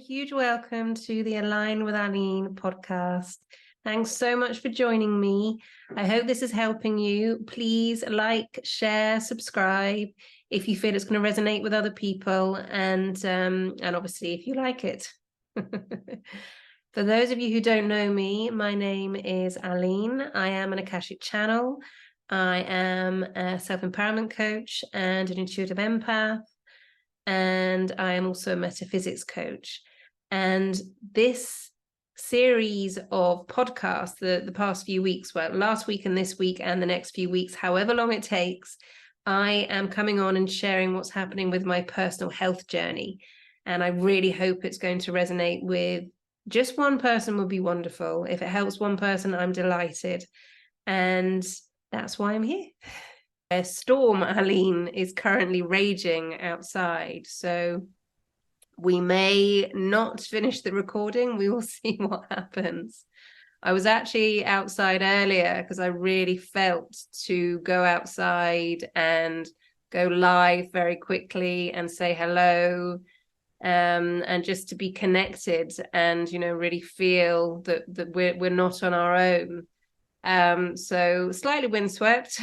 huge welcome to the Aline with Aline podcast. Thanks so much for joining me. I hope this is helping you. Please like, share, subscribe if you feel it's going to resonate with other people, and obviously if you like it. For those of you who don't know me, my name is Aline. I am an Akashic channel. I am a self-empowerment coach and an intuitive empath. And I am also a metaphysics coach. And this series of podcasts, the past few weeks, well, last week and this week and the next few weeks, however long it takes, I am coming on and sharing what's happening with my personal health journey. And I really hope it's going to resonate with just one person. Would be wonderful. If it helps one person, I'm delighted. And that's why I'm here. A storm, Aline, is currently raging outside, so we may not finish the recording. We will see what happens. I was actually outside earlier because I really felt to go outside and go live very quickly and say hello, and just to be connected and, you know, really feel that we're not on our own. So slightly windswept.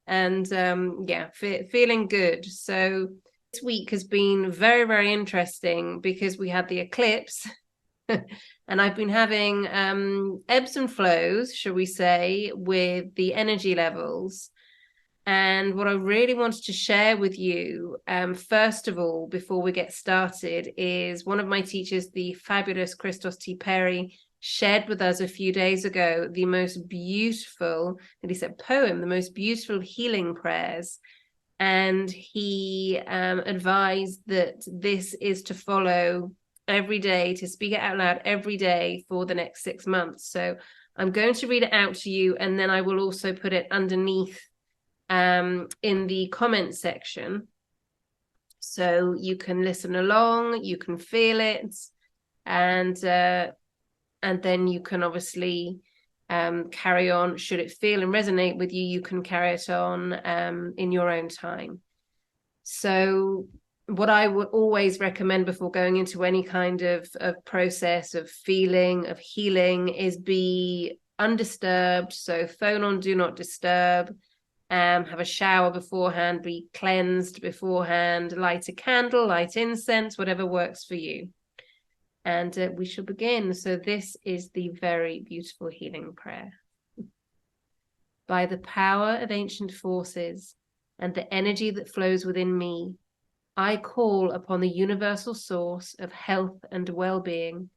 And feeling good. So this week has been very, very interesting because we had the eclipse and I've been having ebbs and flows, shall we say, with the energy levels. And what I really wanted to share with you, first of all, before we get started, is one of my teachers, the fabulous Christos T. Perry, shared with us a few days ago the most beautiful, and he said poem, the most beautiful healing prayers. And he advised that this is to follow every day, to speak it out loud every day for the next 6 months. So I'm going to read it out to you, and then I will also put it underneath in the comment section. So you can listen along, you can feel it, and then you can obviously carry on. Should it feel and resonate with you, you can carry it on in your own time. So what I would always recommend before going into any kind of process of feeling, of healing, is be undisturbed. So phone on, do not disturb. Have a shower beforehand, be cleansed beforehand, light a candle, light incense, whatever works for you. And we shall begin. So this is the very beautiful healing prayer. By the power of ancient forces and the energy that flows within me, I call upon the universal source of health and well-being.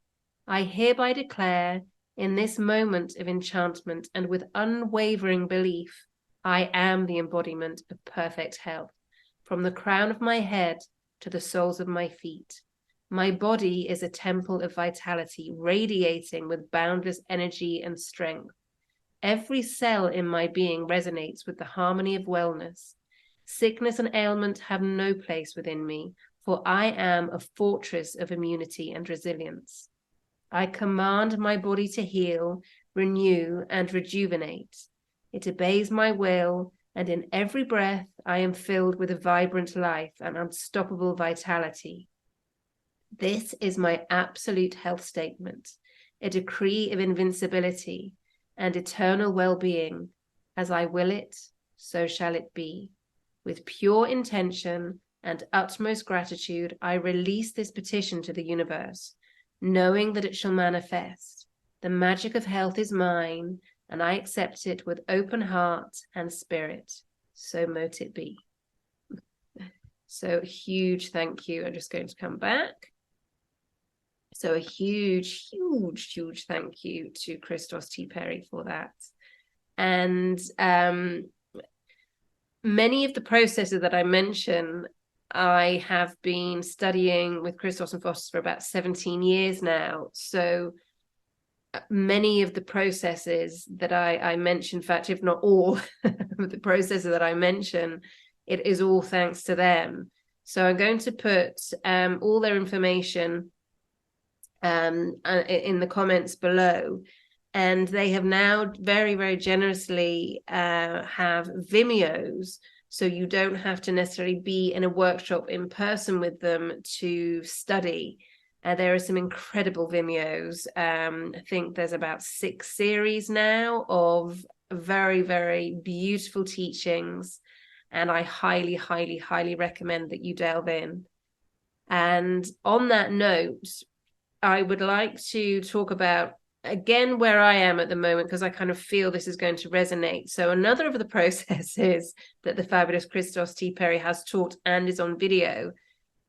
I hereby declare, in this moment of enchantment and with unwavering belief, I am the embodiment of perfect health, from the crown of my head to the soles of my feet. My body is a temple of vitality, radiating with boundless energy and strength. Every cell in my being resonates with the harmony of wellness. Sickness and ailment have no place within me, for I am a fortress of immunity and resilience. I command my body to heal, renew, and rejuvenate. It obeys my will, and in every breath I am filled with a vibrant life and unstoppable vitality. This is my absolute health statement, a decree of invincibility and eternal well-being. As I will it, so shall it be. With pure intention and utmost gratitude, I release this petition to the universe, knowing that it shall manifest. The magic of health is mine, and I accept it with open heart and spirit. So mote it be. So a huge thank you. I'm just going to come back. So a huge, huge, huge thank you to Christos T. Perry for that. And many of the processes that I mention, I have been studying with Christos and Foster for about 17 years now. So many of the processes that I mention, in fact, if not all of the processes that I mention, it is all thanks to them. So I'm going to put all their information in the comments below, and they have now very, very generously have Vimeos So you don't have to necessarily be in a workshop in person with them to study. There are some incredible Vimeos. I think there's about 6 series now of very, very beautiful teachings. And I highly, highly, highly recommend that you delve in. And on that note, I would like to talk about, again, where I am at the moment, because I kind of feel this is going to resonate. So another of the processes that the fabulous Christos T. Perry has taught and is on video,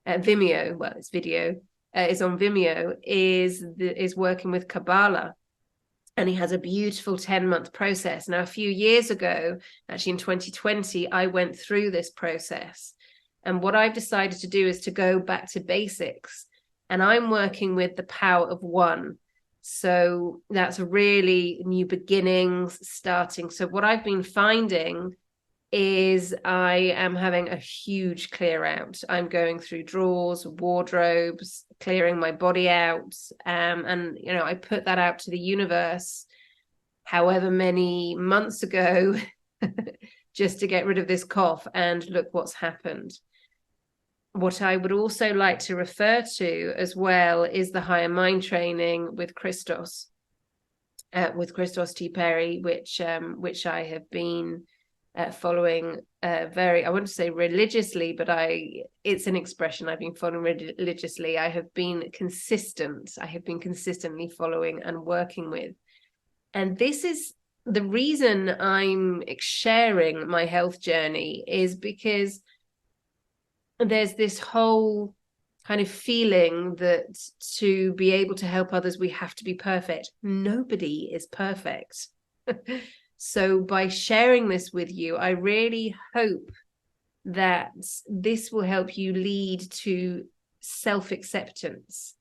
Vimeo, well, it's video, is on Vimeo, is working with Kabbalah. And he has a beautiful 10-month process. Now, a few years ago, actually in 2020, I went through this process. And what I've decided to do is to go back to basics. And I'm working with the power of one. So that's really new beginnings, starting. So what I've been finding is I am having a huge clear out. I'm going through drawers, wardrobes, clearing my body out. And, you know, I put that out to the universe however many months ago just to get rid of this cough. And look what's happened. What I would also like to refer to as well is the higher mind training with Christos T. Perry, which I have been following very, I wouldn't say religiously, but it's an expression I've been following religiously. I have been consistent. I have been consistently following and working with. And this is the reason I'm sharing my health journey, is because there's this whole kind of feeling that to be able to help others, we have to be perfect. Nobody is perfect. So by sharing this with you, I really hope that this will help you lead to self-acceptance.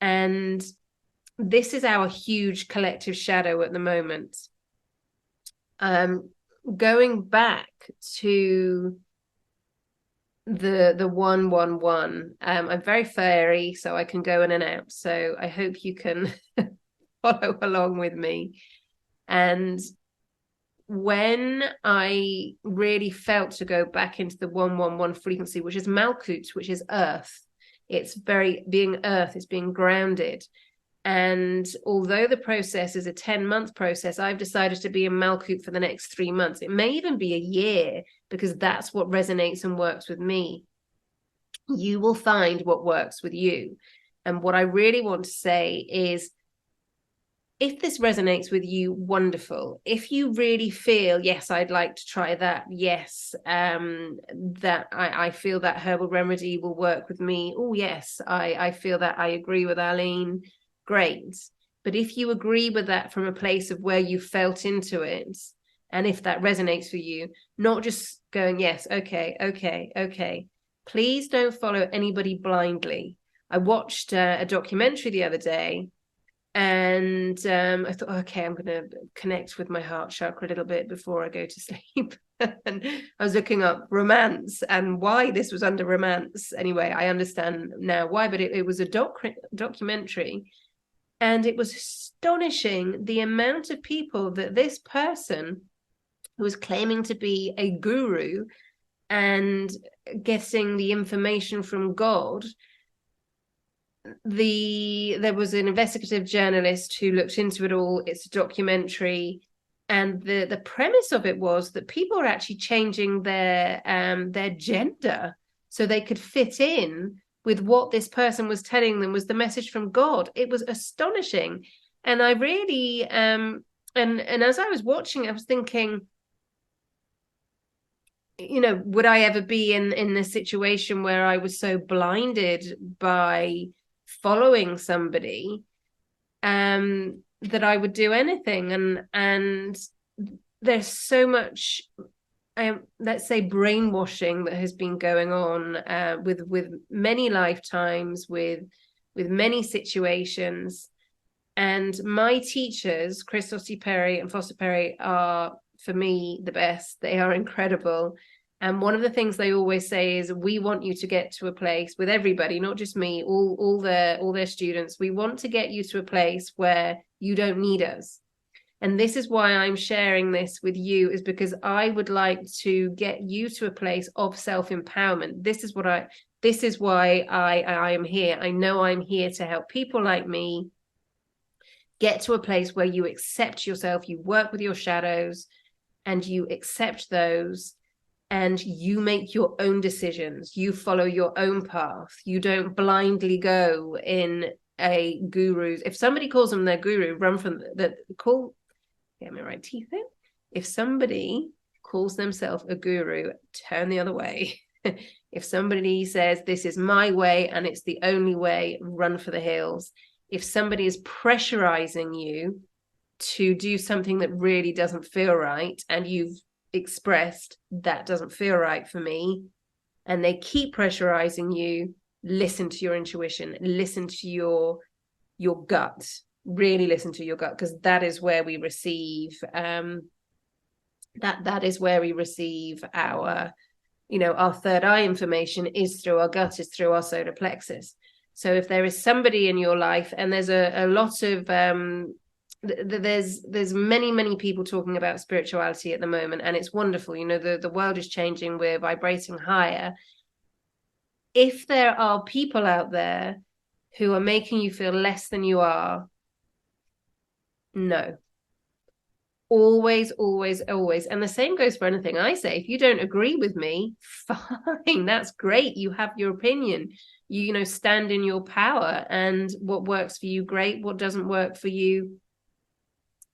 And this is our huge collective shadow at the moment. Going back to the 111, I'm very fairy, so I can go in and out. So I hope you can follow along with me. And when I really felt to go back into the 111 frequency, which is Malkut, which is earth, it's being earth, it's being grounded. And although the process is a 10-month process, I've decided to be in Malkut for the next 3 months. It may even be a year, because that's what resonates and works with me. You will find what works with you. And what I really want to say is, if this resonates with you, wonderful. If you really feel, yes, I'd like to try that. Yes, that I feel that herbal remedy will work with me. Oh, yes, I feel that I agree with Aline. Great. But if you agree with that from a place of where you felt into it, and if that resonates for you, not just going, yes, okay. Please don't follow anybody blindly. I watched a documentary the other day, and I thought, okay, I'm going to connect with my heart chakra a little bit before I go to sleep. And I was looking up romance and why this was under romance. Anyway, I understand now why, but it was a documentary. And it was astonishing the amount of people that this person who was claiming to be a guru and getting the information from God. There was an investigative journalist who looked into it all. It's a documentary, and the premise of it was that people are actually changing their gender so they could fit in with what this person was telling them was the message from God. It was astonishing. And I really and as I was watching, I was thinking, you know, would I ever be in a situation where I was so blinded by following somebody that I would do anything? And there's so much let's say brainwashing that has been going on with many lifetimes, with many situations. And my teachers, Christos T. Perry and Foster Perry, are for me the best. They are incredible. And one of the things they always say is, we want you to get to a place with everybody, not just me, all their students. We want to get you to a place where you don't need us. And this is why I'm sharing this with you, is because I would like to get you to a place of self-empowerment. This is why I am here. I know I'm here to help people like me get to a place where you accept yourself, you work with your shadows, and you accept those, and you make your own decisions. You follow your own path. You don't blindly go in a guru's. If somebody calls them their guru, run from the call. Get my right teeth in. If somebody calls themselves a guru, turn the other way. If somebody says this is my way and it's the only way, run for the hills. If somebody is pressurizing you to do something that really doesn't feel right, and you've expressed that doesn't feel right for me, and they keep pressurizing you, listen to your intuition, listen to your gut, really listen to your gut, because that is where we receive that is where we receive our our third eye information, is through our gut, is through our solar plexus. So if there is somebody in your life, and there's a lot of there's many people talking about spirituality at the moment, and it's wonderful. The world is changing, we're vibrating higher. If there are people out there who are making you feel less than you are, no. Always. And the same goes for anything I say. If you don't agree with me, fine, that's great. You have your opinion. You stand in your power, and what works for you, great. What doesn't work for you,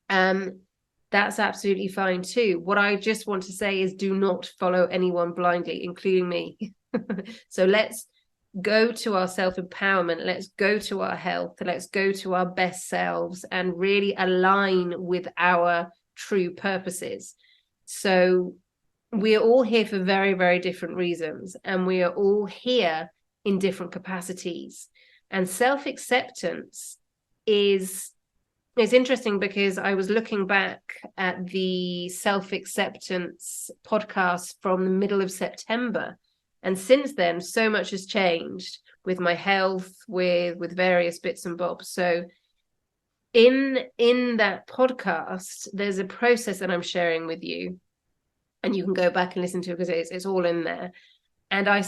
that's absolutely fine too. What I just want to say is, do not follow anyone blindly, including me. So let's go to our self-empowerment. Let's go to our health. Let's go to our best selves and really align with our true purposes. So we are all here for very, very different reasons, and we are all here in different capacities. And self-acceptance is interesting, because I was looking back at the self-acceptance podcast from the middle of September. And since then, so much has changed with my health, with various bits and bobs. So in that podcast, there's a process that I'm sharing with you, and you can go back and listen to it, because it's all in there. And I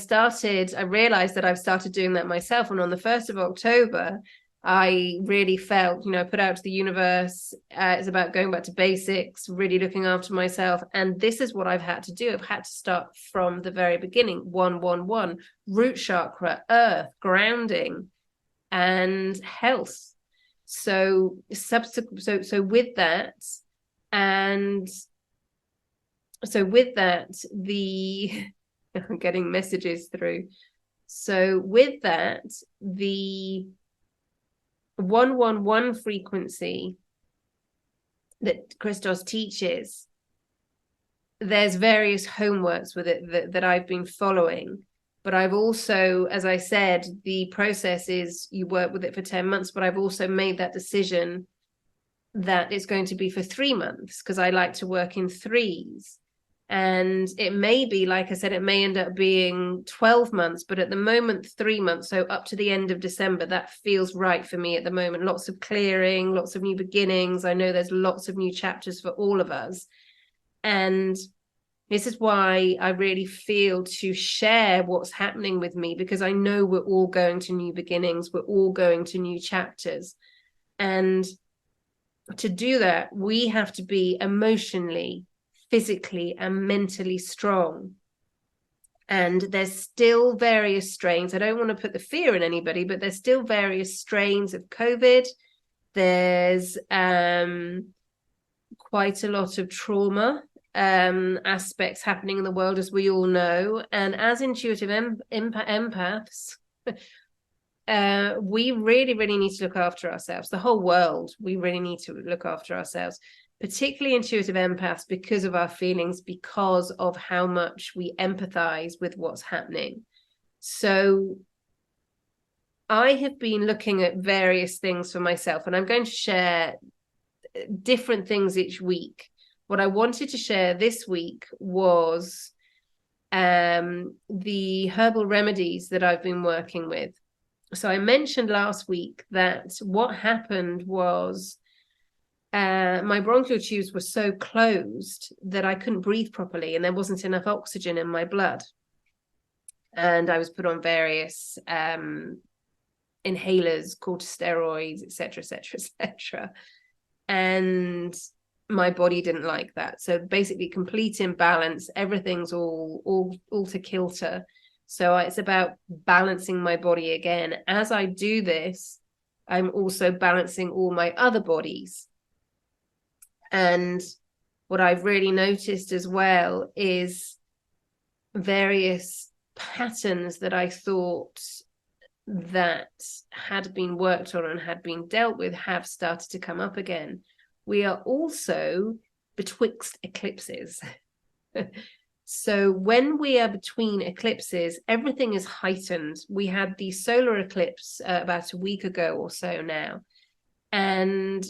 realized that I've started doing that myself. And on the 1st of October, I really felt, put out to the universe, it's about going back to basics, really looking after myself. And this is what I've had to do. I've had to start from the very beginning. 111, root chakra, earth, grounding, and health. So with that, I'm getting messages through. So with that, the 111 frequency that Christos teaches, there's various homeworks with it that I've been following. But I've also, as I said, the process is you work with it for 10 months, but I've also made that decision that it's going to be for 3 months, because I like to work in threes. And it may be, like I said, it may end up being 12 months, but at the moment, 3 months. So up to the end of December, that feels right for me at the moment. Lots of clearing, lots of new beginnings. I know there's lots of new chapters for all of us. And this is why I really feel to share what's happening with me, because I know we're all going to new beginnings. We're all going to new chapters. And to do that, we have to be emotionally, physically, and mentally strong. And there's still various strains. I don't want to put the fear in anybody, but there's still various strains of COVID. There's quite a lot of trauma aspects happening in the world, as we all know. And as intuitive empaths, we really need to look after ourselves. The whole world, we really need to look after ourselves, particularly intuitive empaths, because of our feelings, because of how much we empathize with what's happening. So I have been looking at various things for myself, and I'm going to share different things each week. What I wanted to share this week was the herbal remedies that I've been working with. So I mentioned last week that what happened was my bronchial tubes were so closed that I couldn't breathe properly, and there wasn't enough oxygen in my blood. And I was put on various inhalers, corticosteroids, etc., etc., etc. And my body didn't like that. So basically, complete imbalance. Everything's all to kilter. So it's about balancing my body again. As I do this, I'm also balancing all my other bodies. And what I've really noticed as well is various patterns that I thought that had been worked on and had been dealt with have started to come up again. We are also betwixt eclipses. So when we are between eclipses, everything is heightened. We had the solar eclipse about a week ago or so now. And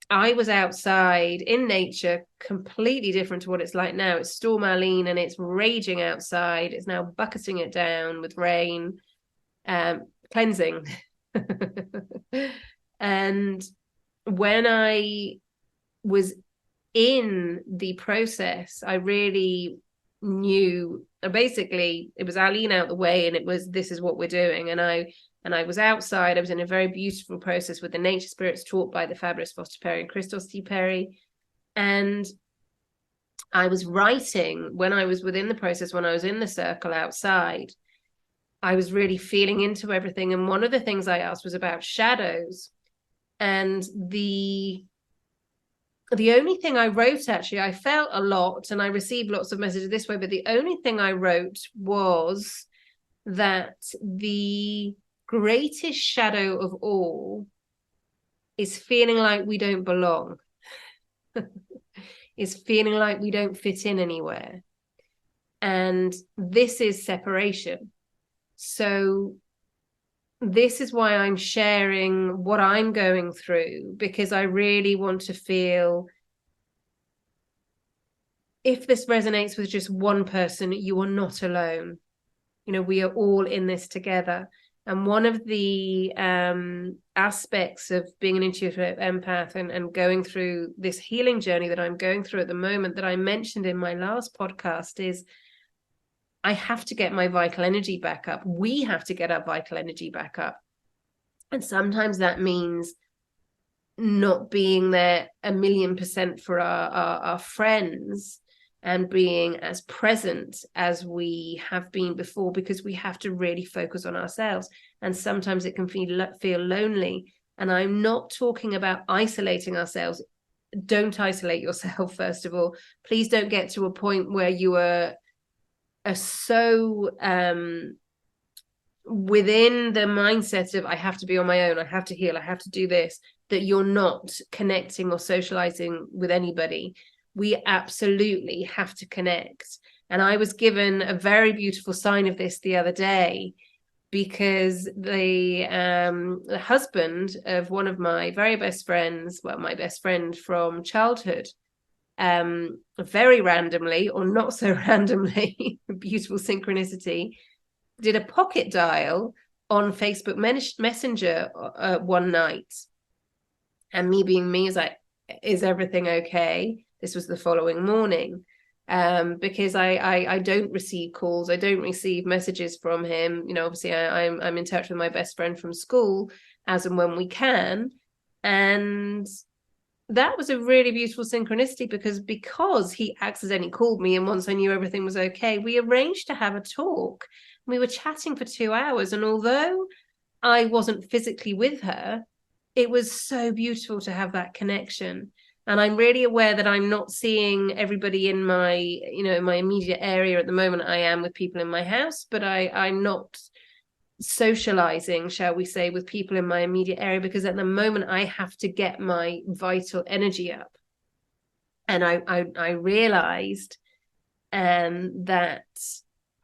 I was outside in nature, completely different to what it's like now. It's Storm Aline and it's raging outside. It's now bucketing it down with rain, cleansing. And when I was in the process, I really knew, basically it was Aline out the way, and it was, this is what we're doing. And I was outside. I was in a very beautiful process with the nature spirits taught by the fabulous Foster Perry and Christos T. Perry. And I was writing when I was within the process, when I was in the circle outside, I was really feeling into everything. And one of the things I asked was about shadows. And the only thing I wrote, actually, I felt a lot and I received lots of messages this way, but the only thing I wrote was that the greatest shadow of all is feeling like we don't belong, is feeling like we don't fit in anywhere. And this is separation. So this is why I'm sharing what I'm going through, because I really want to feel, if this resonates with just one person, you are not alone. You know, we are all in this together. And one of the aspects of being an intuitive empath and going through this healing journey that I'm going through at the moment, that I mentioned in my last podcast, is I have to get my vital energy back up. We have to get our vital energy back up. And sometimes that means not being there 1,000,000% for our friends and being as present as we have been before, because we have to really focus on ourselves. And sometimes it can feel lonely. And I'm not talking about isolating ourselves. Don't isolate yourself, first of all. Please don't get to a point where you are so within the mindset of, I have to be on my own, I have to heal, I have to do this, that you're not connecting or socializing with anybody. We absolutely have to connect. And I was given a very beautiful sign of this the other day, because the husband of one of my very best friends, well, my best friend from childhood, very randomly, or not so randomly, beautiful synchronicity, did a pocket dial on Facebook Messenger one night. And me being me, is like, is everything okay? This was the following morning, because I don't receive calls, I don't receive messages from him. You know, obviously I'm in touch with my best friend from school as and when we can. And that was a really beautiful synchronicity, because he accidentally called me, and once I knew everything was okay, we arranged to have a talk. We were chatting for 2 hours, and although I wasn't physically with her, it was so beautiful to have that connection. And I'm really aware that I'm not seeing everybody in my, in my immediate area at the moment. I am with people in my house, but I'm not socializing, shall we say, with people in my immediate area, because at the moment I have to get my vital energy up. And I realized that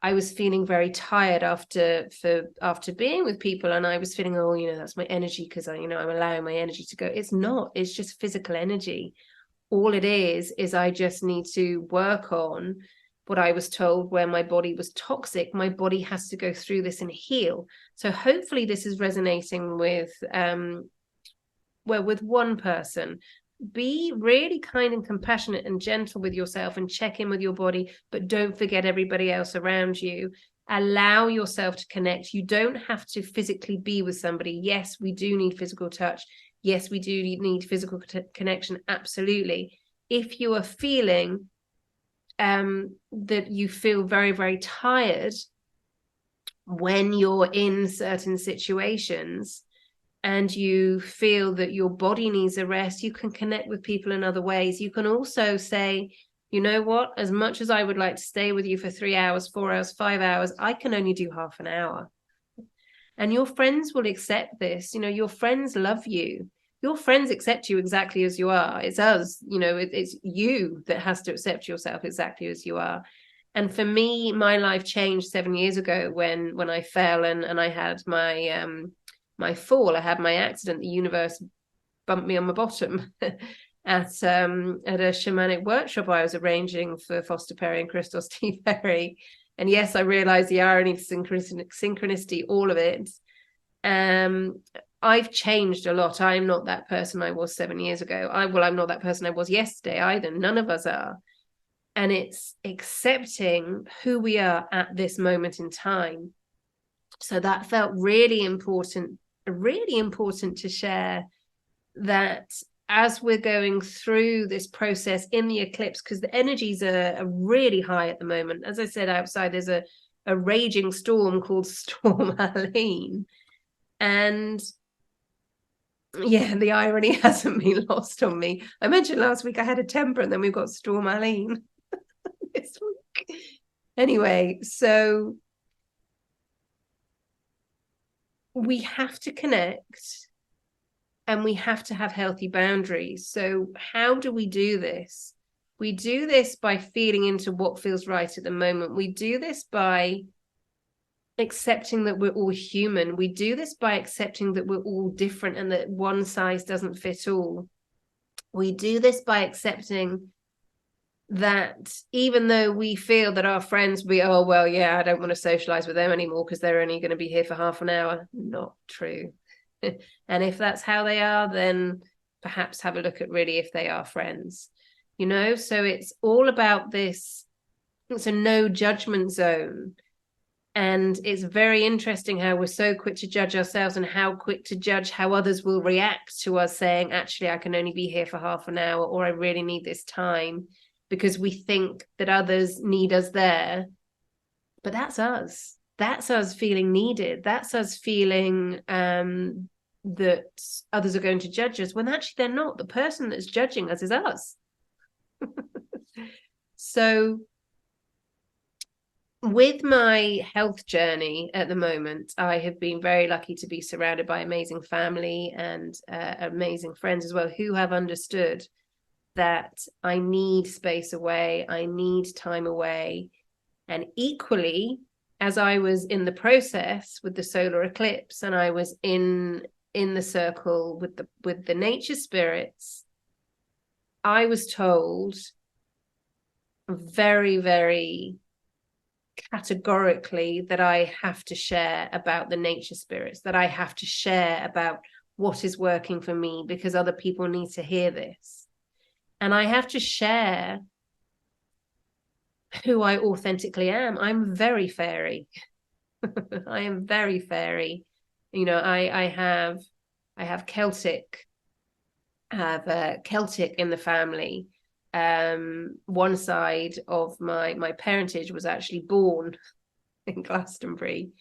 I was feeling very tired after being with people, and I was feeling, that's my energy, because I'm allowing my energy to go. It's not, it's just physical energy. All it is I just need to work on what I was told, where my body was toxic. My body has to go through this and heal. So hopefully this is resonating with with one person. be really kind and compassionate and gentle with yourself and check in with your body, but don't forget everybody else around you. Allow yourself to connect. You don't have to physically be with somebody. Yes, we do need physical touch. Yes, we do need physical connection. Absolutely. If you are feeling that you feel very, very tired when you're in certain situations, and you feel that your body needs a rest, you can connect with people in other ways. You can also say, you know what, as much as I would like to stay with you for 3 hours, 4 hours, 5 hours, I can only do half an hour. And your friends will accept this. You know, your friends love you. Your friends accept you exactly as you are. It's us, you know, it's you that has to accept yourself exactly as you are. And for me, my life changed 7 years ago when I fell and I had my fall. I had my accident. The universe bumped me on my bottom at a shamanic workshop I was arranging for Foster Perry and Crystal Steve Perry. And yes, I realized the irony, synchronicity, all of it. I've changed a lot. I'm not that person I was 7 years ago. I'm not that person I was yesterday either. None of us are. And it's accepting who we are at this moment in time. So that felt really important to share, that as we're going through this process in the eclipse, because the energies are really high at the moment. As I said, outside there's a raging storm called Storm Aline. And yeah, the irony hasn't been lost on me. I mentioned last week I had a temper, and then we've got Storm Aline this week. Anyway, so we have to connect and we have to have healthy boundaries. So how do we do this? We do this by feeling into what feels right at the moment. We do this by accepting that we're all human. We do this by accepting that we're all different and that one size doesn't fit all. We do this by accepting that even though we feel that our friends oh, well, yeah, I don't want to socialize with them anymore because they're only going to be here for half an hour. Not true. And if that's how they are, then perhaps have a look at really if they are friends, you know? So it's all about this. It's a no judgment zone. And it's very interesting how we're so quick to judge ourselves and how quick to judge how others will react to us saying, actually, I can only be here for half an hour, or I really need this time, because we think that others need us there. But that's us. That's us feeling needed. That's us feeling that others are going to judge us, when actually they're not. The person that's judging us is us. So with my health journey at the moment, I have been very lucky to be surrounded by amazing family and amazing friends as well, who have understood that I need space away, I need time away. And equally, as I was in the process with the solar eclipse and I was in the circle with the nature spirits, I was told very, very categorically that I have to share about the nature spirits, that I have to share about what is working for me, because other people need to hear this. And I have to share who I authentically am. I'm very fairy. I am very fairy. You know, I have Celtic. I have Celtic in the family. One side of my parentage was actually born in Glastonbury,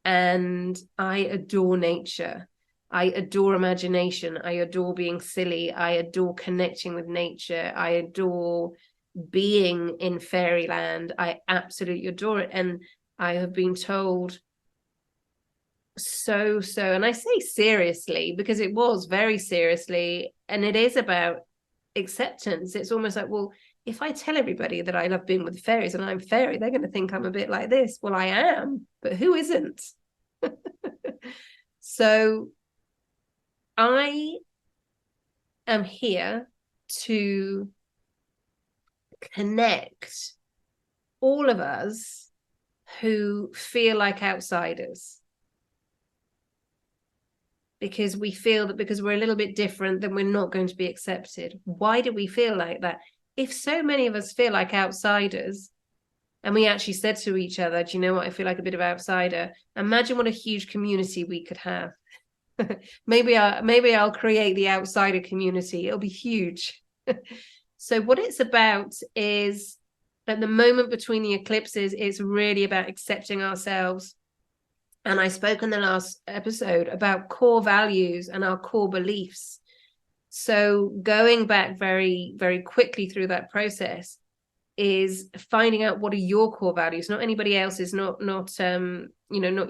and I adore nature. I adore imagination. I adore being silly. I adore connecting with nature. I adore being in fairyland. I absolutely adore it. And I have been told so, and I say seriously because it was very seriously, and it is about acceptance. It's almost like, well, if I tell everybody that I love being with fairies and I'm fairy, they're going to think I'm a bit like this. Well, I am, but who isn't? So I am here to connect all of us who feel like outsiders. because we feel that because we're a little bit different, then we're not going to be accepted. Why do we feel like that? If so many of us feel like outsiders, and we actually said to each other, do you know what, I feel like a bit of outsider, imagine what a huge community we could have. maybe I'll create the outsider community. It'll be huge. So what it's about is, at the moment between the eclipses, it's really about accepting ourselves. And I spoke in the last episode about core values and our core beliefs. So going back very, very quickly through that process is finding out what are your core values, not anybody else's, not not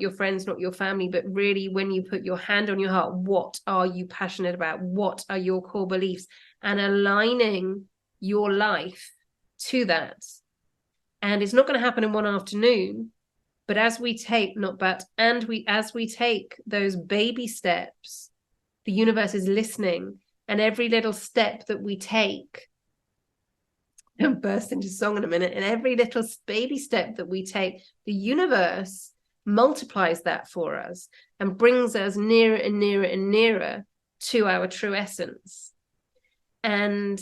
your friends, not your family, but really when you put your hand on your heart, what are you passionate about? What are your core beliefs? And aligning your life to that. And it's not going to happen in one afternoon, but as we take those baby steps, the universe is listening, and every little step that we take, I'll burst into song in a minute, and every little baby step that we take, the universe multiplies that for us and brings us nearer and nearer and nearer to our true essence. And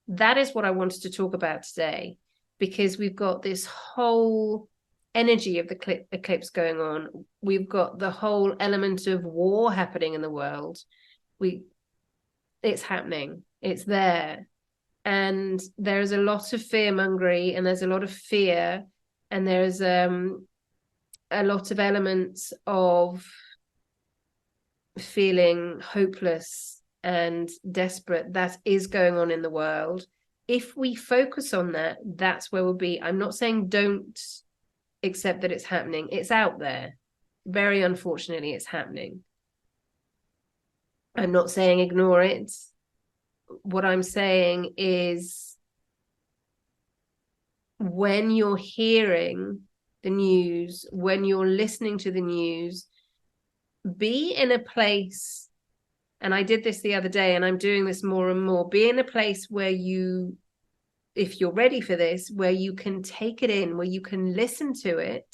that is what I wanted to talk about today, because we've got this whole energy of the eclipse going on. We've got the whole element of war happening in the world. It's happening. It's there. And there's a lot of fear-mongering, and there's a lot of fear, and there's a lot of elements of feeling hopeless and desperate that is going on in the world. If we focus on that, that's where we'll be. I'm not saying don't accept that it's happening. It's out there. Very unfortunately, it's happening. I'm not saying ignore it. What I'm saying is, when you're hearing the news, when you're listening to the news, be in a place, and I did this the other day, and I'm doing this more and more, be in a place where you, if you're ready for this, where you can take it in, where you can listen to it,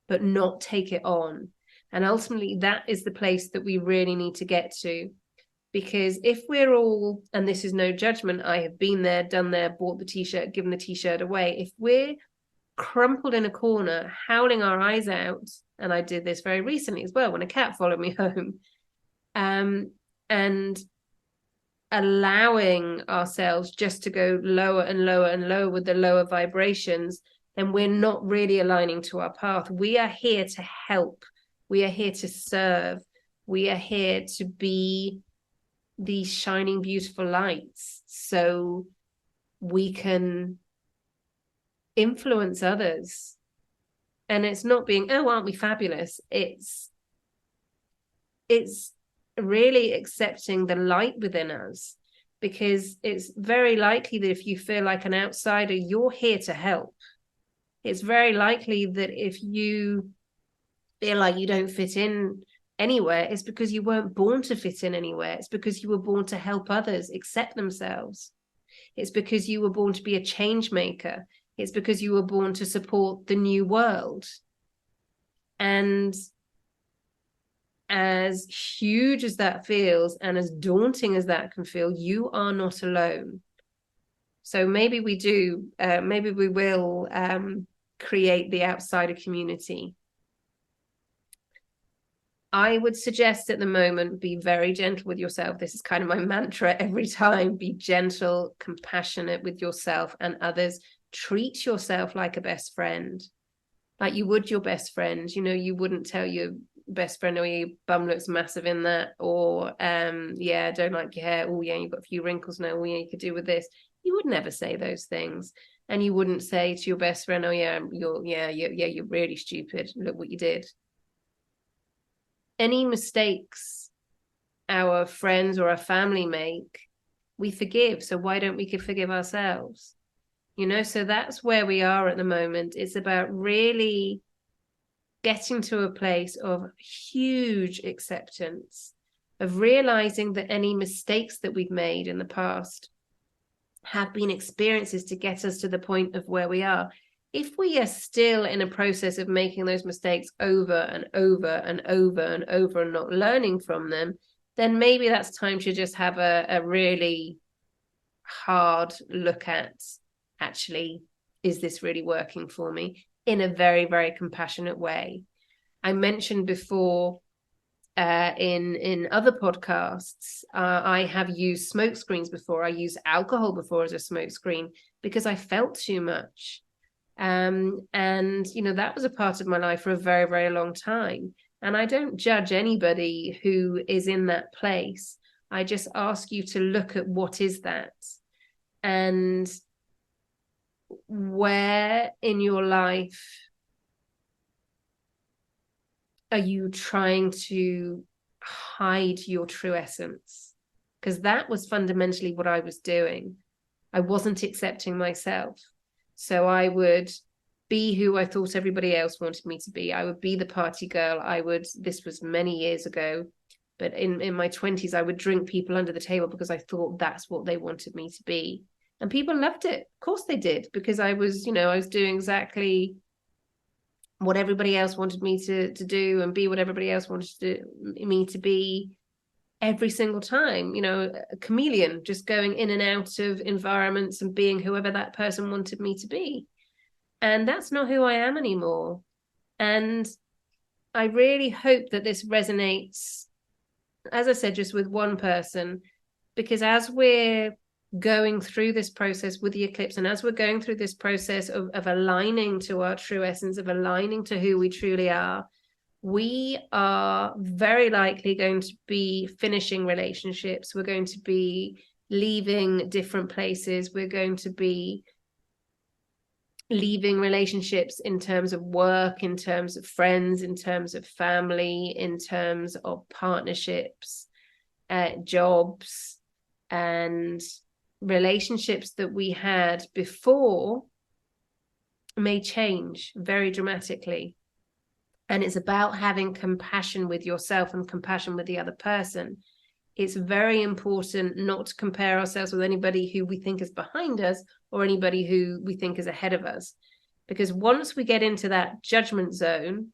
but not take it on. And ultimately, that is the place that we really need to get to. Because if we're all, and this is no judgment, I have been there, done there, bought the t-shirt, given the t-shirt away. If we're crumpled in a corner, howling our eyes out, and I did this very recently as well when a cat followed me home, and allowing ourselves just to go lower and lower and lower with the lower vibrations, then we're not really aligning to our path. We are here to help. We are here to serve. We are here to be these shining, beautiful lights, so we can influence others. And it's not being, oh, aren't we fabulous? It's really accepting the light within us, because it's very likely that if you feel like an outsider, you're here to help. It's very likely that if you feel like you don't fit in anywhere, it's because you weren't born to fit in anywhere. It's because you were born to help others accept themselves. It's because you were born to be a change maker. It's because you were born to support the new world. And as huge as that feels, and as daunting as that can feel, you are not alone. So maybe we will create the outsider community. I would suggest at the moment, be very gentle with yourself. This is kind of my mantra every time. Be gentle, compassionate with yourself and others. Treat yourself like a best friend, like you would your best friend. You know, you wouldn't tell your best friend, oh, your bum looks massive in that, or yeah, I don't like your hair. Oh yeah, you've got a few wrinkles now. Oh yeah, you could do with this. You would never say those things. And you wouldn't say to your best friend, oh yeah, you're really stupid. Look what you did. Any mistakes our friends or our family make, we forgive. So why don't we forgive ourselves? You know, so that's where we are at the moment. It's about really getting to a place of huge acceptance, of realizing that any mistakes that we've made in the past have been experiences to get us to the point of where we are. If we are still in a process of making those mistakes over and over and over and over and not learning from them, then maybe that's time to just have a really hard look at, actually, is this really working for me, in a very, very compassionate way. I mentioned before in other podcasts, I have used smoke screens before. I used alcohol before as a smoke screen because I felt too much. And, you know, that was a part of my life for a very, very long time. And I don't judge anybody who is in that place. I just ask you to look at what is that, and where in your life are you trying to hide your true essence? Because that was fundamentally what I was doing. I wasn't accepting myself. So I would be who I thought everybody else wanted me to be. I would be the party girl. This was many years ago, but in my 20s, I would drink people under the table because I thought that's what they wanted me to be. And people loved it. Of course they did, because I was doing exactly what everybody else wanted me to do, and be what everybody else wanted me to be every single time. A chameleon, just going in and out of environments and being whoever that person wanted me to be. And that's not who I am anymore. And I really hope that this resonates, as I said, just with one person, because as we're going through this process with the eclipse, and as we're going through this process of aligning to our true essence, of aligning to who we truly are, we are very likely going to be finishing relationships. We're going to be leaving different places. We're going to be leaving relationships in terms of work, in terms of friends, in terms of family, in terms of partnerships, jobs, and relationships that we had before may change very dramatically. And it's about having compassion with yourself and compassion with the other person. It's very important not to compare ourselves with anybody who we think is behind us or anybody who we think is ahead of us. Because once we get into that judgment zone,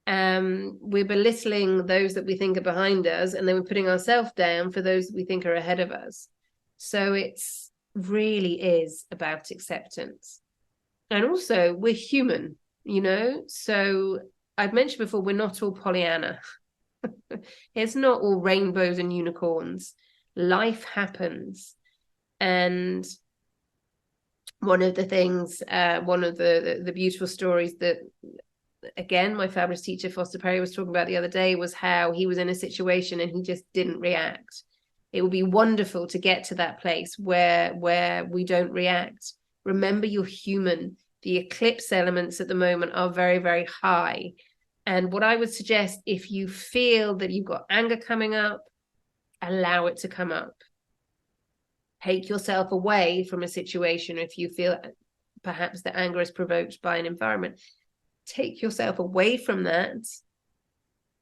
we're belittling those that we think are behind us, and then we're putting ourselves down for those that we think are ahead of us. So it's really is about acceptance. And also, we're human, so I've mentioned before, we're not all Pollyanna. It's not all rainbows and unicorns. Life happens. And one of the things, one of the beautiful stories that, again, my fabulous teacher, Foster Perry, was talking about the other day, was how he was in a situation and he just didn't react. It would be wonderful to get to that place where we don't react. Remember, you're human. The eclipse elements at the moment are very, very high. And what I would suggest, if you feel that you've got anger coming up, allow it to come up. Take yourself away from a situation. If you feel perhaps the anger is provoked by an environment, take yourself away from that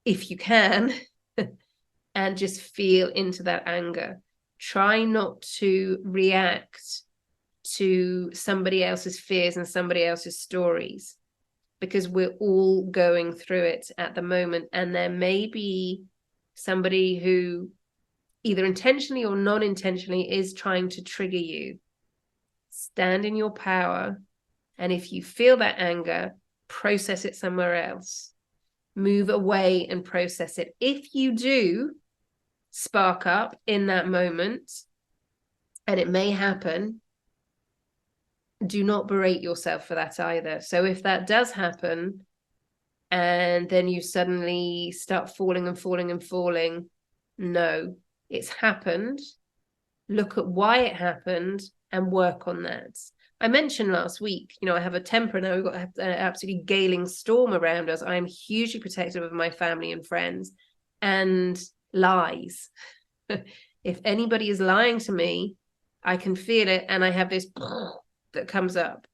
if you can, and just feel into that anger. Try not to react to somebody else's fears and somebody else's stories, because we're all going through it at the moment. And there may be somebody who either intentionally or non-intentionally is trying to trigger you. Stand in your power. And if you feel that anger, process it somewhere else. Move away and process it. If you do spark up in that moment, and it may happen, do not berate yourself for that either. So if that does happen, and then you suddenly start falling and falling and falling, no, it's happened. Look at why it happened and work on that. I mentioned last week, I have a temper now. We've got an absolutely galing storm around us. I'm hugely protective of my family and friends, and lies. If anybody is lying to me, I can feel it, and I have this that comes up,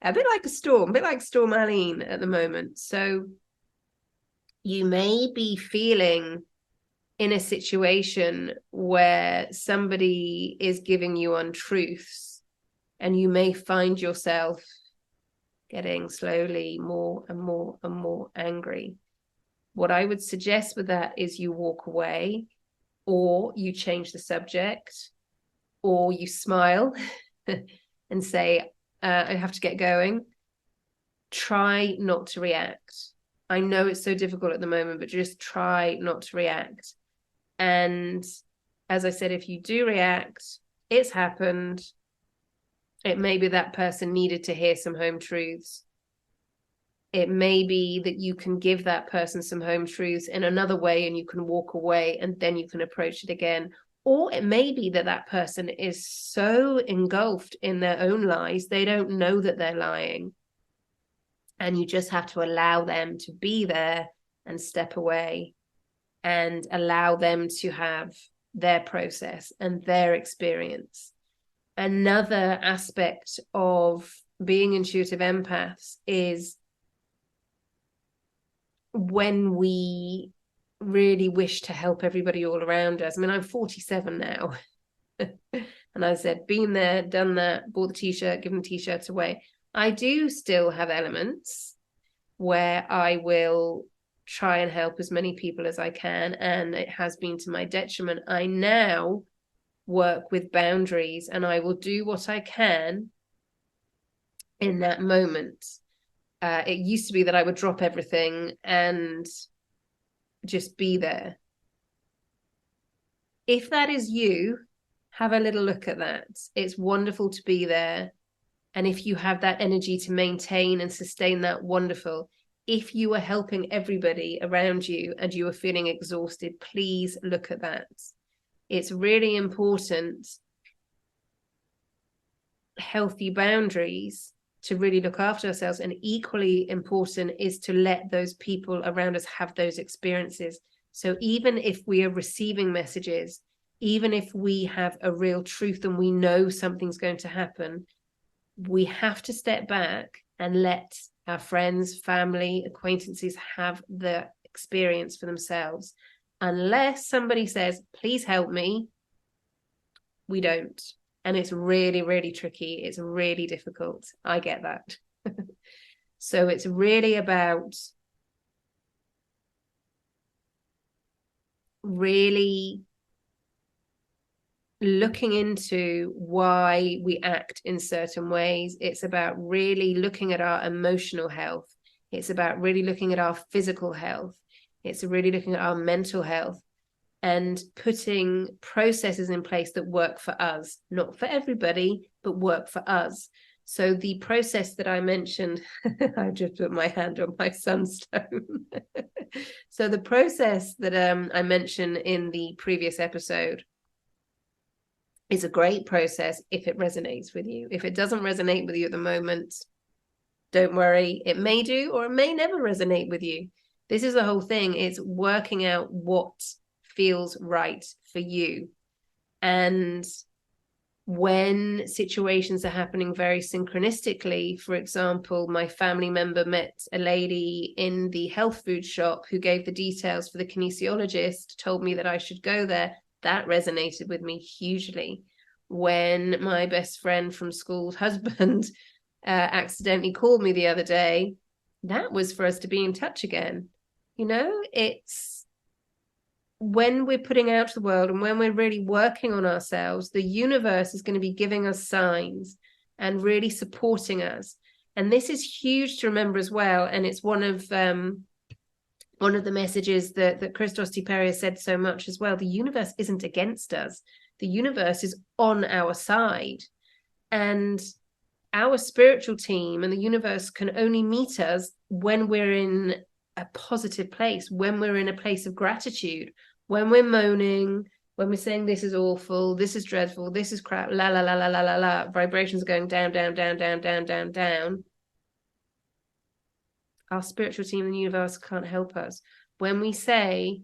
a bit like a storm, a bit like Storm Aline at the moment. So you may be feeling in a situation where somebody is giving you untruths, and you may find yourself getting slowly more and more and more angry. What I would suggest with that is you walk away, or you change the subject, or you smile and say, I have to get going. Try not to react. I know it's so difficult at the moment, but just try not to react. And as I said, if you do react, it's happened. It may be that person needed to hear some home truths. It may be that you can give that person some home truths in another way and you can walk away and then you can approach it again. Or it may be that that person is so engulfed in their own lies, they don't know that they're lying. And you just have to allow them to be there and step away and allow them to have their process and their experience. Another aspect of being intuitive empaths is when we really wish to help everybody all around us. I mean, I'm 47 now. And I said, been there, done that, bought the t-shirt, given the t-shirts away. I do still have elements where I will try and help as many people as I can, and it has been to my detriment. I now work with boundaries, and I will do what I can in that moment. It used to be that I would drop everything and just be there. If that is you, have a little look at that. It's wonderful to be there. And if you have that energy to maintain and sustain that, wonderful. If you are helping everybody around you and you are feeling exhausted, please look at that. It's really important. Healthy boundaries to really look after ourselves, and equally important is to let those people around us have those experiences. So even if we are receiving messages, even if we have a real truth and we know something's going to happen, we have to step back and let our friends, family, acquaintances have the experience for themselves. Unless somebody says, please help me, we don't. And it's really, really tricky. It's really difficult. I get that. So it's really about really looking into why we act in certain ways. It's about really looking at our emotional health. It's about really looking at our physical health. It's really looking at our mental health and putting processes in place that work for us, not for everybody, but work for us. So the process that I mentioned, I just put my hand on my sunstone. So the process that I mentioned in the previous episode is a great process if it resonates with you. If it doesn't resonate with you at the moment, don't worry. It may do, or it may never resonate with you. This is the whole thing. It's working out what feels right for you. And when situations are happening very synchronistically, for example, my family member met a lady in the health food shop who gave the details for the kinesiologist, told me that I should go there. That resonated with me hugely. When my best friend from school's husband accidentally called me the other day, that was for us to be in touch again. You know, it's when we're putting out to the world and when we're really working on ourselves, the universe is going to be giving us signs and really supporting us. And this is huge to remember as well. And it's one of the messages that Christos Tiperia said so much as well. The universe isn't against us. The universe is on our side. And our spiritual team and the universe can only meet us when we're in a positive place, when we're in a place of gratitude, when we're moaning, when we're saying this is awful, this is dreadful, this is crap, la la la la la la la, vibrations are going down, down, down, down, down, down, down. Our spiritual team and the universe can't help us. When we say,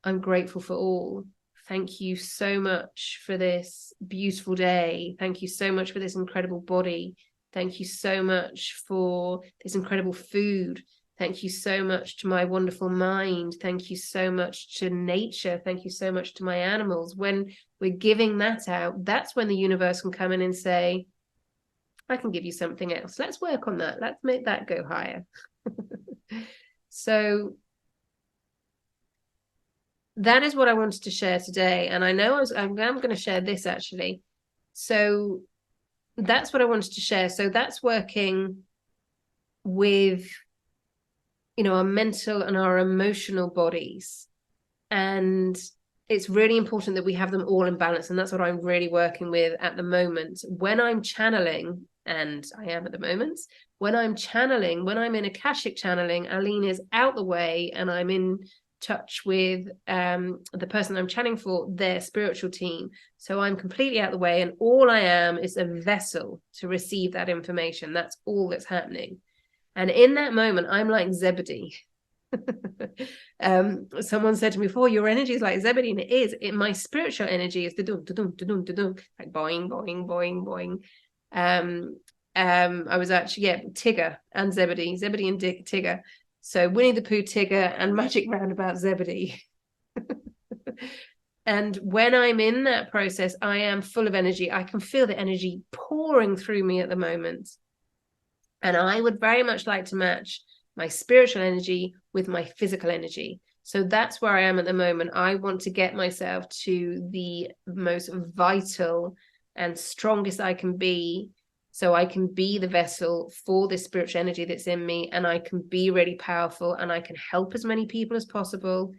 I'm grateful for all, thank you so much for this beautiful day, thank you so much for this incredible body, thank you so much for this incredible food, thank you so much to my wonderful mind, thank you so much to nature, thank you so much to my animals. When we're giving that out, that's when the universe can come in and say, I can give you something else. Let's work on that. Let's make that go higher. So that is what I wanted to share today. And I know I'm going to share this actually. So that's what I wanted to share. So that's working with, you know, our mental and our emotional bodies. And it's really important that we have them all in balance. And that's what I'm really working with at the moment. When I'm channeling, and I am at the moment, when I'm channeling, when I'm in Akashic channeling, Aline is out the way and I'm in touch with the person I'm channeling for, their spiritual team. So I'm completely out the way, and all I am is a vessel to receive that information. That's all that's happening. And in that moment, I'm like Zebedee. Someone said to me before, your energy is like Zebedee, and it is. My spiritual energy is the dum dum dum dum, like boing boing boing boing. I was actually Tigger and Zebedee and Tigger. So Winnie the Pooh, Tigger, and Magic Roundabout Zebedee. And when I'm in that process, I am full of energy. I can feel the energy pouring through me at the moment. And I would very much like to match my spiritual energy with my physical energy. So that's where I am at the moment. I want to get myself to the most vital and strongest I can be, so I can be the vessel for this spiritual energy that's in me, and I can be really powerful, and I can help as many people as possible,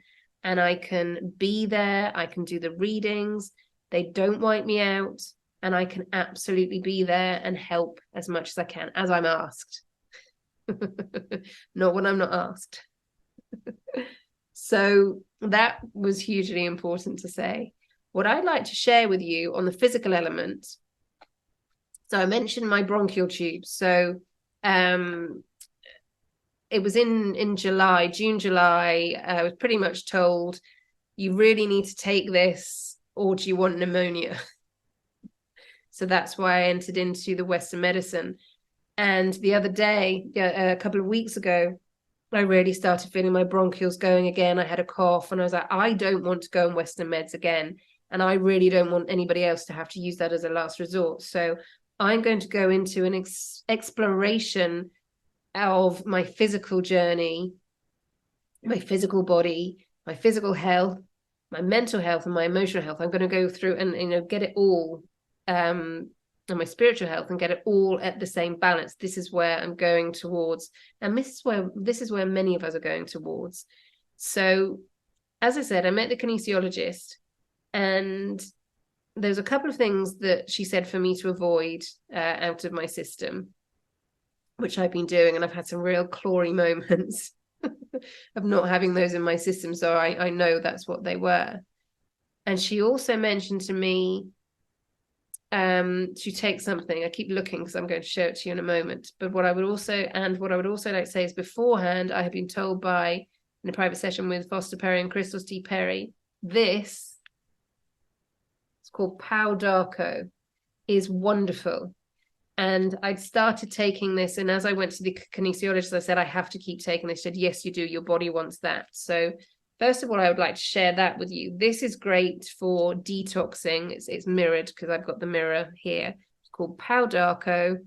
and I can be there. I can do the readings. They don't wipe me out, and I can absolutely be there and help as much as I can, as I'm asked. Not when I'm not asked. So that was hugely important to say. What I'd like to share with you on the physical element. So I mentioned my bronchial tube. So it was in July, June, July. I was pretty much told, you really need to take this, or do you want pneumonia? So that's why I entered into the Western medicine. And the other day, a couple of weeks ago, I really started feeling my bronchioles going again. I had a cough, and I was like, I don't want to go on Western meds again. And I really don't want anybody else to have to use that as a last resort. So I'm going to go into an exploration of my physical journey, my physical body, my physical health, my mental health, and my emotional health. I'm going to go through and, you know, get it all, and my spiritual health, and get it all at the same balance. This is where I'm going towards, and this is where many of us are going towards. So, as I said, I met the kinesiologist, and there's a couple of things that she said for me to avoid out of my system, which I've been doing, and I've had some real clory moments of not having those in my system. So I know that's what they were. And she also mentioned to me to take something. I keep looking because I'm going to show it to you in a moment. But what I would also like to say is, beforehand, I had been told by, in a private session with Foster Perry and Crystal T. Perry, this, it's called Pau DÁrco, is wonderful. And I'd started taking this, and as I went to the kinesiologist, I said, I have to keep taking this. She said, yes, you do. Your body wants that. So first of all, I would like to share that with you. This is great for detoxing. It's mirrored because I've got the mirror here. It's called Pau DÁrco.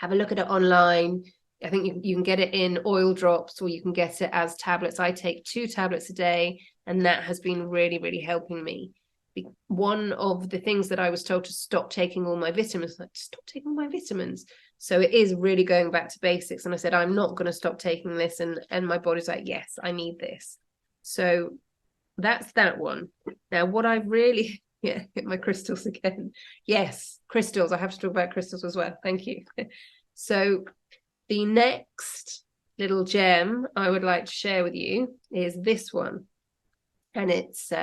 Have a look at it online. I think you can get it in oil drops, or you can get it as tablets. I take 2 tablets a day, and that has been really, really helping me. One of the things that I was told to stop taking all my vitamins, like, stop taking all my vitamins. So it is really going back to basics. And I said, I'm not going to stop taking this. And my body's like, yes, I need this. So that's that one. Now, what I really, hit my crystals again. Yes, crystals. I have to talk about crystals as well. Thank you. So the next little gem I would like to share with you is this one. And it's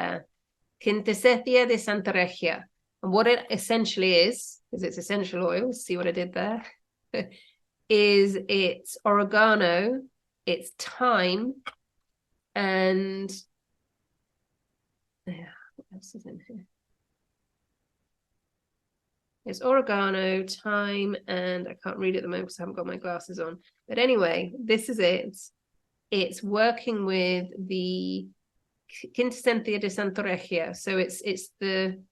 Quintessence de Santoreggia. And what it essentially is it's essential oils, see what I did there, is it's oregano, it's thyme, and what else is in here? It's oregano, thyme, and I can't read it at the moment because I haven't got my glasses on. But anyway, this is it. It's working with the Quintessence de Santoreggia. So it's the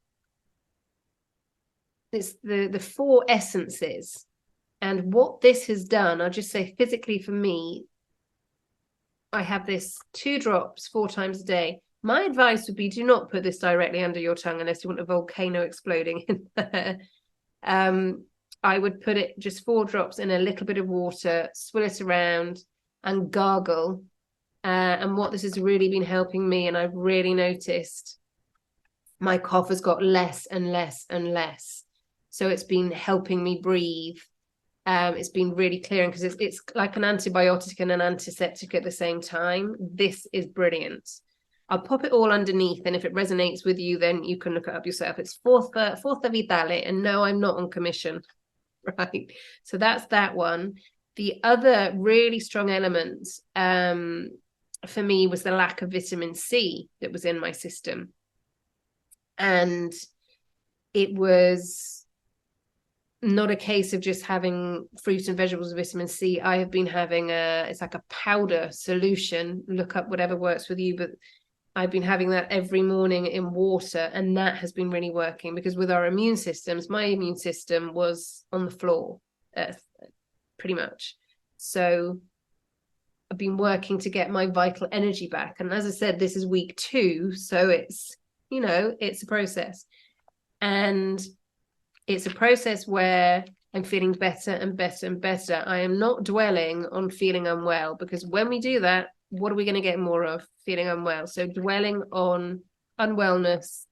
4 essences. And what this has done, I'll just say physically for me, I have this 2 drops 4 times a day. My advice would be, do not put this directly under your tongue unless you want a volcano exploding in there. I would put it just 4 drops in a little bit of water, swill it around and gargle. And what this has really been helping me, and I've really noticed my cough has got less and less and less. So it's been helping me breathe. It's been really clearing because it's like an antibiotic and an antiseptic at the same time. This is brilliant. I'll pop it all underneath, and if it resonates with you, then you can look it up yourself. It's Forza Vitale, and no, I'm not on commission, right? So that's that one. The other really strong element for me was the lack of vitamin C that was in my system. And it was not a case of just having fruit and vegetables with vitamin C. I have been having it's like a powder solution. Look up whatever works with you, but I've been having that every morning in water, and that has been really working, because with our immune systems, my immune system was on the floor, pretty much. So I've been working to get my vital energy back. And as I said, this is week 2, so it's, you know, it's a process. And it's a process where I'm feeling better and better and better. I am not dwelling on feeling unwell, because when we do that, what are we going to get more of? Feeling unwell. So dwelling on unwellness,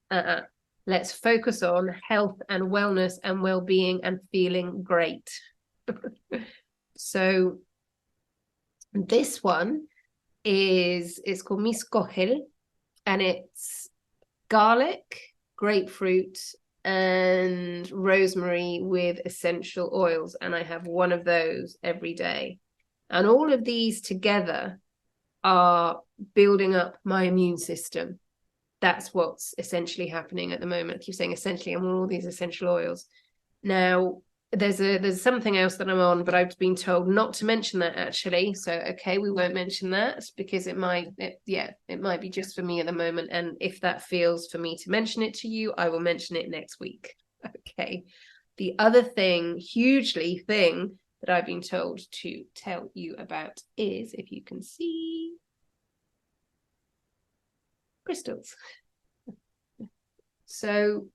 let's focus on health and wellness and well-being and feeling great. So this one it's called miskochel, and it's garlic, grapefruit, and rosemary with essential oils. And I have one of those every day. And all of these together are building up my immune system. That's what's essentially happening at the moment. I keep saying essentially, I'm on all these essential oils. Now, there's something else that I'm on, but I've been told not to mention that, actually. So, okay, we won't mention that, because it might be just for me at the moment. And if that feels for me to mention it to you, I will mention it next week. Okay. The other hugely thing that I've been told to tell you about is, if you can see, crystals. So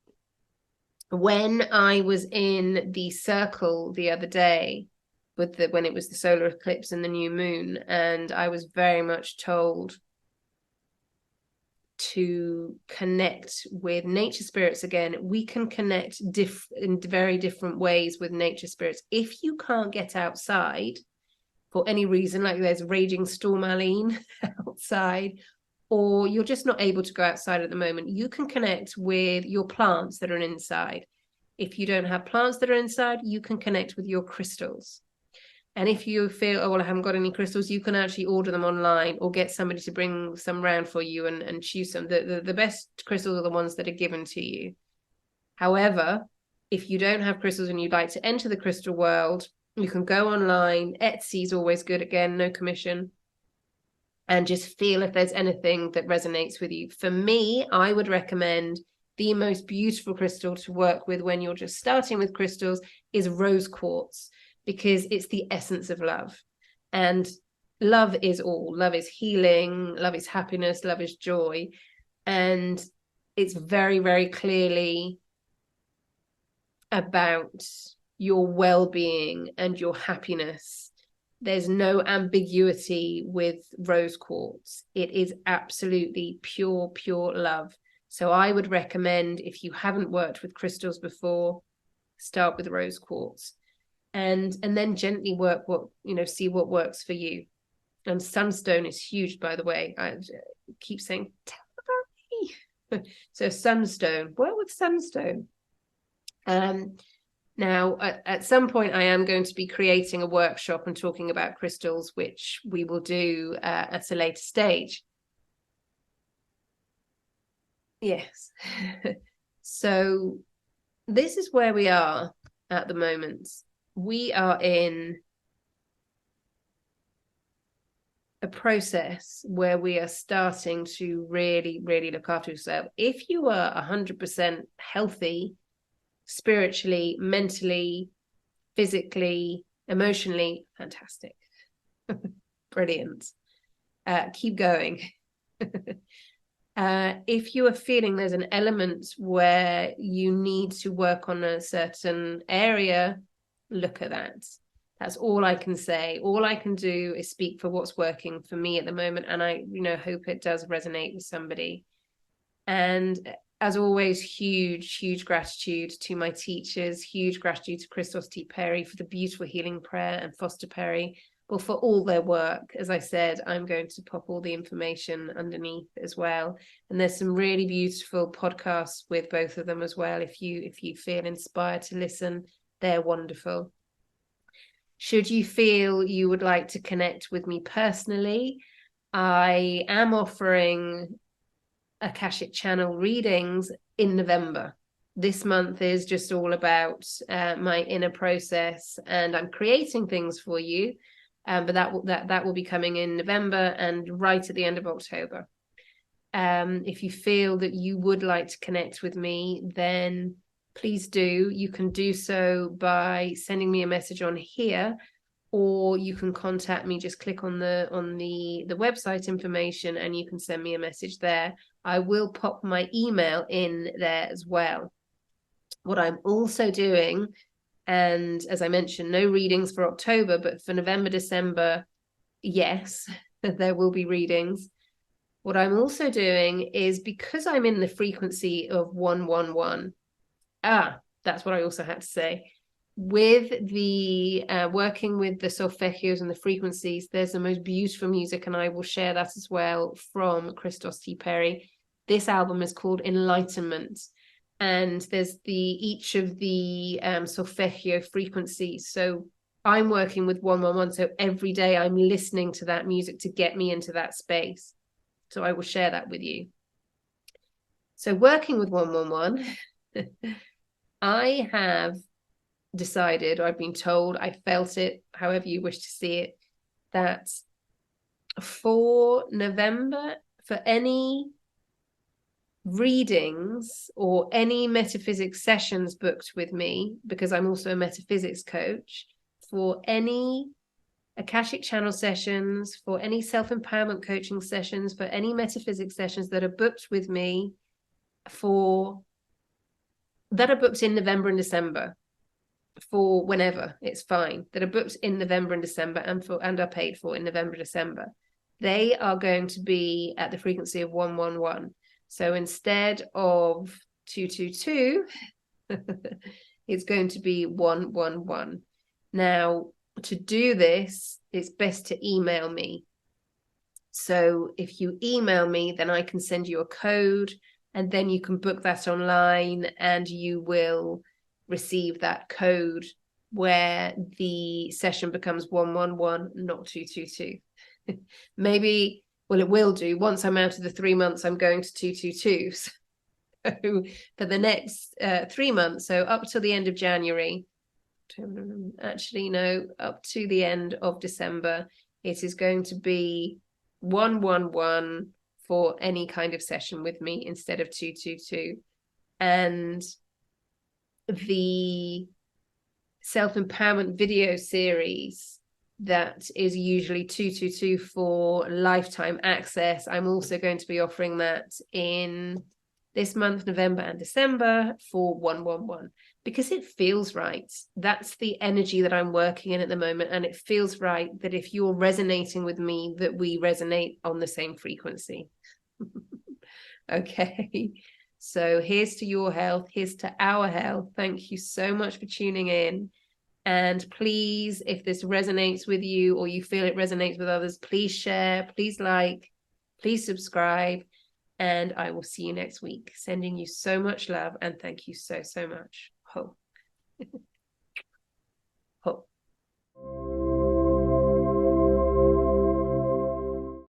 when I was in the circle the other day when it was the solar eclipse and the new moon, and I was very much told to connect with nature spirits again. We can connect in very different ways with nature spirits. If you can't get outside for any reason, like there's a raging storm, Aline, outside, or you're just not able to go outside at the moment, you can connect with your plants that are inside. If you don't have plants that are inside, you can connect with your crystals. And if you feel, oh, well, I haven't got any crystals, you can actually order them online or get somebody to bring some round for you and choose some. The best crystals are the ones that are given to you. However, if you don't have crystals and you'd like to enter the crystal world, you can go online. Etsy is always good, again, no commission. And just feel if there's anything that resonates with you. For me, I would recommend the most beautiful crystal to work with when you're just starting with crystals is rose quartz, because it's the essence of love. And love is all. Love is healing. Love is happiness. Love is joy. And it's very, very clearly about your well-being and your happiness. There's no ambiguity with rose quartz. It is absolutely pure, pure love. So I would recommend, if you haven't worked with crystals before, start with rose quartz, and then gently work see what works for you. And sunstone is huge, by the way. I keep saying, tell about me. So sunstone, work with sunstone. Now, at some point, I am going to be creating a workshop and talking about crystals, which we will do at a later stage. Yes. So this is where we are at the moment. We are in a process where we are starting to really, really look after yourself. If you are 100% healthy, spiritually, mentally, physically, emotionally, fantastic. Brilliant. Keep going. If you are feeling there's an element where you need to work on a certain area, look at that. That's all I can say. All I can do is speak for what's working for me at the moment, and I, hope it does resonate with somebody. And as always, huge gratitude to my teachers, huge gratitude to Christos T. Perry for the beautiful healing prayer, and Foster Perry, well, for all their work. As I said, I'm going to pop all the information underneath as well. And there's some really beautiful podcasts with both of them as well. If you feel inspired to listen, they're wonderful. Should you feel you would like to connect with me personally, I am offering Akashic Channel readings in November. This month is just all about my inner process, and I'm creating things for you, but that will be coming in November and right at the end of October. If you feel that you would like to connect with me, then please do. You can do so by sending me a message on here, or you can contact me. Just click on the website information and you can send me a message there. I will pop my email in there as well. What I'm also doing, and as I mentioned, no readings for October, but for November, December, yes, there will be readings. What I'm also doing is, because I'm in the frequency of 111, that's what I also had to say. With the working with the solfeggios and the frequencies, there's the most beautiful music, and I will share that as well from Christos T. Perry. This album is called Enlightenment, and there's each of the solfeggio frequencies. So I'm working with 111, so every day I'm listening to that music to get me into that space. So I will share that with you. So working with 111, I have decided, or I've been told, I felt it, however you wish to see it, that for November, for any readings or any metaphysics sessions booked with me, because I'm also a metaphysics coach, for any Akashic Channel sessions, for any self-empowerment coaching sessions, for any metaphysics sessions that are booked with me, that are booked in November and December, for whenever, it's fine, that are booked in November and December and are paid for in November, December, they are going to be at the frequency of 111. So instead of 222, it's going to be 111. Now, to do this, it's best to email me. So if you email me, then I can send you a code, and then you can book that online, and you will receive that code where the session becomes 111, not 222. Maybe, well, it will do. Once I'm out of the 3 months, I'm going to 222. So for the next 3 months, so up till the end of January, actually no, up to the end of December, it is going to be 111 for any kind of session with me instead of 222. And the self-empowerment video series that is usually 222 for lifetime access, I'm also going to be offering that in this month, November and December, for 111, because it feels right. That's the energy that I'm working in at the moment, and it feels right that if you're resonating with me, that we resonate on the same frequency. Okay, so here's to your health, here's to our health. Thank you so much for tuning in. And please, if this resonates with you, or you feel it resonates with others, please share, please like, please subscribe, and I will see you next week. Sending you so much love, and thank you so much. Ho. Ho.